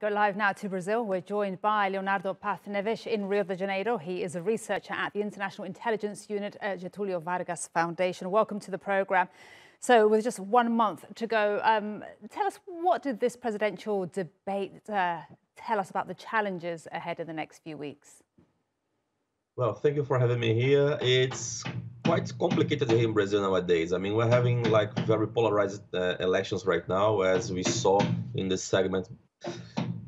Go live now to Brazil. We're joined by Leonardo Paz Neves in Rio de Janeiro. He is a researcher at the International Intelligence Unit at Getulio Vargas Foundation. Welcome to the program. So with just 1 month to go, tell us, what did this presidential debate tell us about the challenges ahead in the next few weeks? Well, thank you for having me here. It's quite complicated here in Brazil nowadays. I mean, we're having like very polarized elections right now, as we saw in this segment.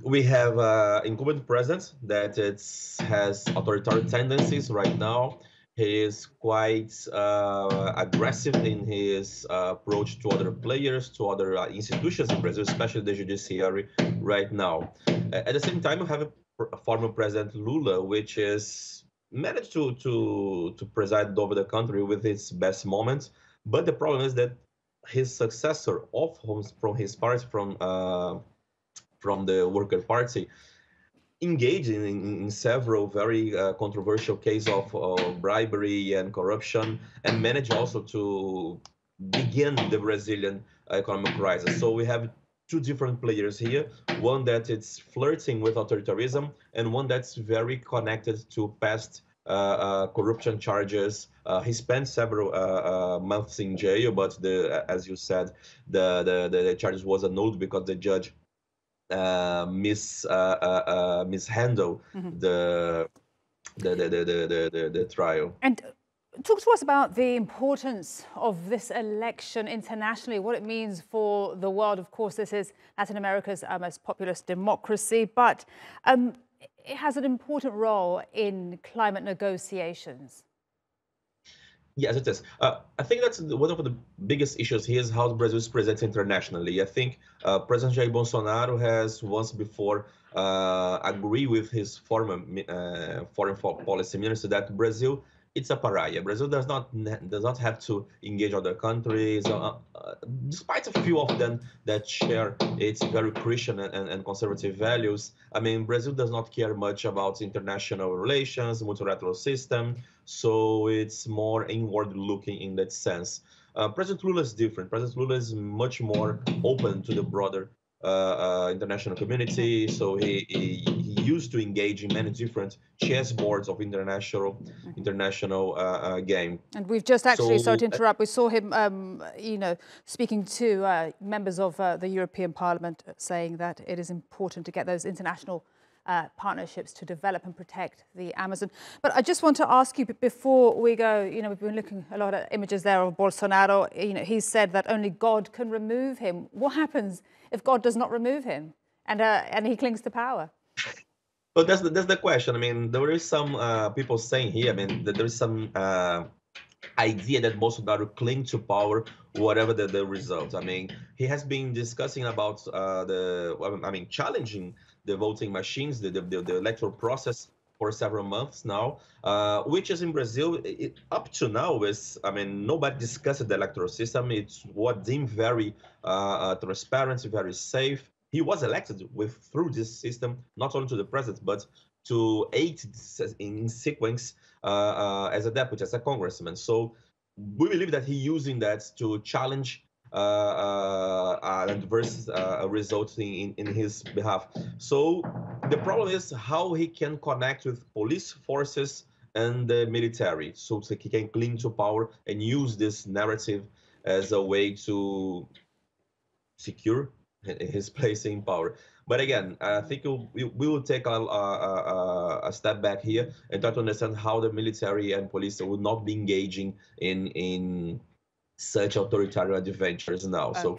We have incumbent president that has authoritarian tendencies right now. He is quite aggressive in his approach to other players, to other institutions in Brazil, especially the judiciary right now. At the same time, we have a former president Lula, which is managed to preside over the country with its best moments. But the problem is that his successor from his party, from the Worker Party, engaged in several very controversial cases of bribery and corruption, and managed also to begin the Brazilian economic crisis. So we have two different players here, one that it's flirting with authoritarianism and one that's very connected to past corruption charges. He spent several months in jail, but as you said, the charges was annulled because the judge mishandle the trial. And talk to us about the importance of this election internationally, what it means for the world. Of course, this is Latin America's most populous democracy, but it has an important role in climate negotiations. Yes, it is. I think that's one of the biggest issues here is how Brazil is presented internationally. I think President Jair Bolsonaro has once before agreed with his former foreign policy minister that Brazil, it's a pariah. Brazil does not have to engage other countries, despite a few of them that share its very Christian and conservative values. I mean, Brazil does not care much about international relations, multilateral system, so it's more inward-looking in that sense. President Lula is different. President Lula is much more open to the broader international community, so he used to engage in many different chess boards of international game. And we've just actually, sorry to interrupt, we saw him, speaking to members of the European Parliament, saying that it is important to get those international partnerships to develop and protect the Amazon. But I just want to ask you, before we go, we've been looking a lot at images there of Bolsonaro. He said that only God can remove him. What happens if God does not remove him and he clings to power? But that's the question. I mean, there is some people saying here, I mean, that there is some idea that Bolsonaro cling to power, whatever the result. I mean, he has been discussing about challenging the voting machines, the electoral process for several months now, which is in Brazil, up to now is, I mean, nobody discussed the electoral system. It's what deemed very transparent, very safe. He was elected through this system, not only to the president, but to 8 in sequence as a deputy, as a congressman. So we believe that he's using that to challenge an adverse result in his behalf. So the problem is how he can connect with police forces and the military, so he can cling to power and use this narrative as a way to secure his place in power. But again, I think we will take a step back here and try to understand how the military and police will not be engaging in such authoritarian adventures now. Okay. So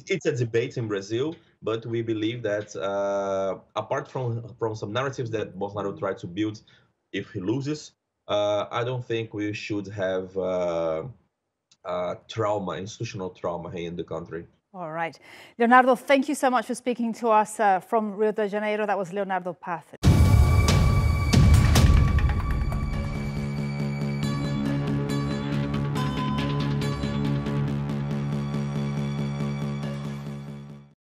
it's a debate in Brazil, but we believe that apart from some narratives that Bolsonaro tried to build, if he loses, I don't think we should have institutional trauma here in the country. All right. Leonardo, thank you so much for speaking to us from Rio de Janeiro. That was Leonardo Paz.